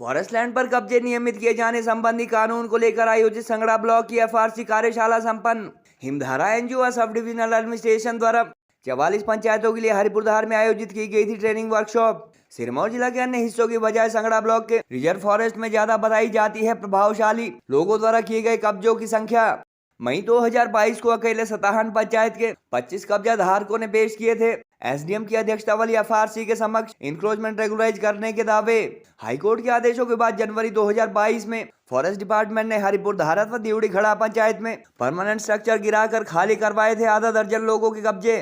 Forest land पर कब्जे नियमित किए जाने संबंधी कानून को लेकर आयोजित संगड़ा ब्लॉक की एफआरसी कार्यशाला संपन्न। हिमधारा एनजीओ सब डिविजनल एडमिनिस्ट्रेशन द्वारा 44 पंचायतों के लिए हरिपुरधार में आयोजित की गई थी ट्रेनिंग वर्कशॉप। सिरमौर जिला के अन्य हिस्सों की बजाय संगड़ा ब्लॉक के रिजर्व फॉरेस्ट में ज्यादा बताई जाती है प्रभावशाली लोगों द्वारा किए गए कब्जों की संख्या। मई 2022 को अकेले 57 पंचायत के 25 कब्जा धारकों ने पेश किए थे एसडीएम की अध्यक्षता वाली एफआरसी के समक्ष इंक्रोचमेंट रेगुलराइज करने के दावे। हाईकोर्ट के आदेशों के बाद जनवरी 2022 में फॉरेस्ट डिपार्टमेंट ने हरिपुरधार व दिवड़ी खड़ा पंचायत में परमानेंट स्ट्रक्चर गिराकर खाली करवाए थे आधा दर्जन लोगों के कब्जे।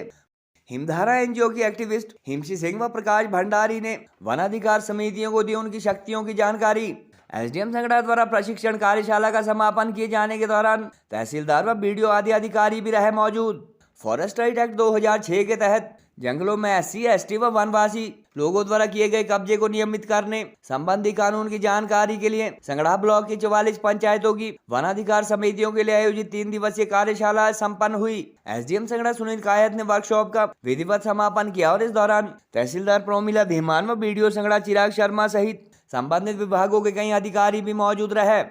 हिमधारा एनजीओ की एक्टिविस्ट हिमशी सिंह व प्रकाश भंडारी ने वनाधिकार समितियों को दी उनकी शक्तियों की जानकारी। एसडीएम संगड़ा द्वारा प्रशिक्षण कार्यशाला का समापन किए जाने के दौरान तहसीलदार व बीडीओ आदि अधिकारी भी रहे मौजूद। फॉरेस्ट राइट एक्ट 2006 के तहत जंगलों में एससी एसटी व वनवासी लोगों द्वारा किए गए कब्जे को नियमित करने संबंधी कानून की जानकारी के लिए संगड़ा ब्लॉक की 44 पंचायतों की वनाधिकार समितियों के लिए आयोजित 3 दिवसीय कार्यशाला संपन्न हुई। एसडीएम संगड़ा सुनील कायत ने वर्कशॉप का विधिवत समापन किया और इस दौरान तहसीलदार प्रोमिला धीमान व बीडीओ संगड़ा चिराग शर्मा सहित संबंधित विभागों के कई अधिकारी भी मौजूद रहे।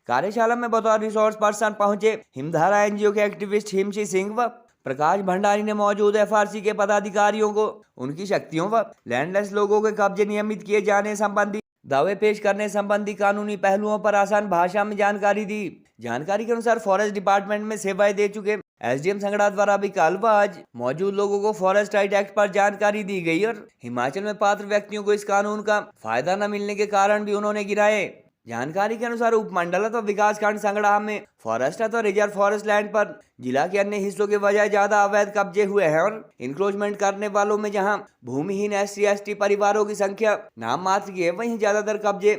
कार्यशाला में बतौर रिसोर्स पर्सन पहुंचे हिमधारा एनजीओ के एक्टिविस्ट हिमशी सिंह व प्रकाश भंडारी ने मौजूद एफआरसी के पदाधिकारियों को उनकी शक्तियों व लैंडलेस लोगों के कब्जे नियमित किए जाने संबंधी दावे पेश करने संबंधी कानूनी पहलुओं पर आसान भाषा में जानकारी दी। जानकारी के अनुसार फॉरेस्ट डिपार्टमेंट में सेवाएं दे चुके एसडीएम संगड़ा द्वारा भी कल व आज मौजूद लोगों को फॉरेस्ट राइट एक्ट पर जानकारी दी गई और हिमाचल में पात्र व्यक्तियों को इस कानून का फायदा न मिलने के कारण भी उन्होंने गिराए। जानकारी के अनुसार उपमंडल तो विकास खंड संगड़ा में फॉरेस्ट तो रिजर्व फॉरेस्ट लैंड पर जिला के अन्य हिस्सों के बजाय ज्यादा अवैध कब्जे हुए हैं और इंक्रोचमेंट करने वालों में जहां भूमिहीन एससी एसटी परिवारों की संख्या नाम मात्र की है वहीं ज्यादातर कब्जे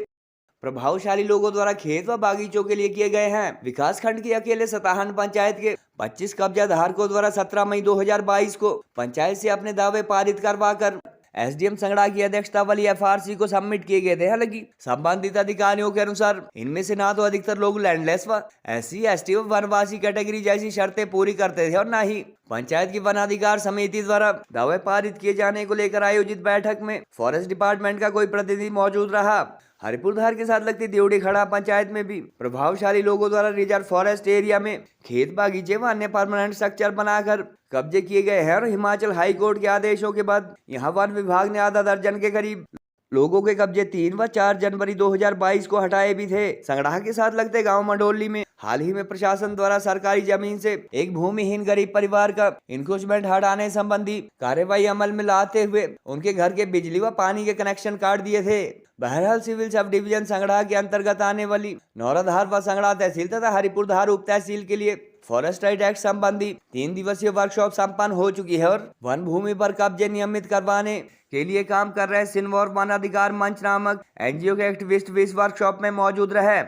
प्रभावशाली लोगों द्वारा खेत व बागीचों के लिए किए गए हैं। विकास खंड की अकेले 57 पंचायत के 25 कब्जा धारकों द्वारा 17 मई 2022 को पंचायत से अपने दावे पारित करवाकर एसडीएम संगड़ा की अध्यक्षता वाली एफआरसी को सबमिट किए गए थे। हालांकि संबंधित अधिकारियों के अनुसार इनमें से ना तो अधिकतर लोग लैंडलेस व एससी एसटी व वनवासी कैटेगरी जैसी शर्तें पूरी करते थे और न ही पंचायत की वनाधिकार समिति द्वारा दावे पारित किए जाने को लेकर आयोजित बैठक में फॉरेस्ट डिपार्टमेंट का कोई प्रतिनिधि मौजूद रहा। हरिपुरधार के साथ लगती दिवड़ी खड़ा पंचायत में भी प्रभावशाली लोगों द्वारा रिजर्व फॉरेस्ट एरिया में खेत बागीचे व अन्य परमानेंट स्ट्रक्चर बनाकर कब्जे किए गए हैं और हिमाचल हाई कोर्ट के आदेशों के बाद यहां वन विभाग ने आधा दर्जन के करीब लोगों के कब्जे 3 व 4 जनवरी 2022 को हटाए भी थे। संगड़ा के साथ लगते गांव मंडोली में हाल ही में प्रशासन द्वारा सरकारी जमीन से एक भूमिहीन गरीब परिवार का इंक्रोचमेंट हटाने संबंधी कार्यवाही अमल में लाते हुए उनके घर के बिजली व पानी के कनेक्शन काट दिए थे। बहरहाल सिविल सब डिवीजन संगड़ा के अंतर्गत आने वाली नौराधार व संगड़ा तहसील तथा हरिपुरधार उप तहसील के लिए फॉरेस्ट राइट एक्ट संबंधी 3 दिवसीय वर्कशॉप संपन्न हो चुकी है और वन भूमि पर कब्जे नियमित करवाने के लिए काम कर रहे सिरमौर वन अधिकार मंच नामक एनजीओ के एक्टिविस्ट भी इस वर्कशॉप में मौजूद रहे।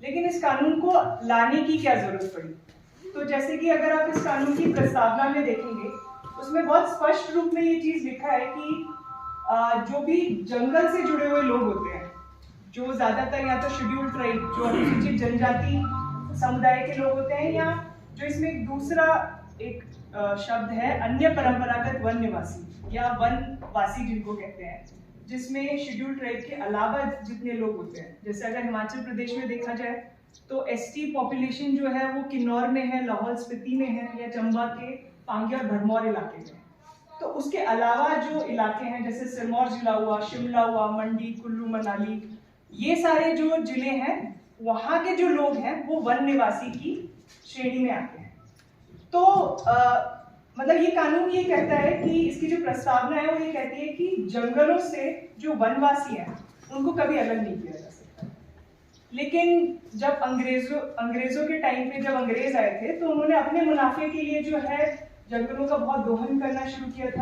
लेकिन इस कानून को लाने की क्या जरूरत पड़ी? तो जैसे कि अगर आप इस कानून की प्रस्तावना में देखेंगे उसमें बहुत स्पष्ट रूप में ये चीज लिखा है कि जो भी जंगल से जुड़े हुए लोग होते हैं, जो ज्यादातर या तो शेड्यूल्ड ट्राइब जो अनुसूचित जनजाति समुदाय के लोग होते हैं, या जो इसमें एक दूसरा एक शब्द है अन्य परंपरागत वन निवासी या वनवासी जिनको कहते हैं, जिसमें शेड्यूल्ड ट्राइब के अलावा जितने लोग होते हैं। जैसे अगर हिमाचल प्रदेश में देखा जाए तो एसटी पॉपुलेशन जो है वो किन्नौर में है, लाहौल स्पीति में है, या चंबा के पांगी और भरमौर इलाके में। तो उसके अलावा जो इलाके हैं जैसे सिरमौर जिला हुआ, शिमला हुआ, मंडी, कुल्लू, मनाली, ये सारे जो जिले हैं वहाँ के जो लोग हैं वो वन निवासी की श्रेणी में आते हैं। तो मतलब ये कानून ये कहता है कि इसकी जो प्रस्तावना है वो ये कहती है कि जंगलों से जो वनवासी हैं उनको कभी अलग नहीं किया जा सकता। लेकिन जब अंग्रेजों के टाइम पे जब अंग्रेज आए थे तो उन्होंने अपने मुनाफे के लिए जो है जंगलों का बहुत दोहन करना शुरू किया था।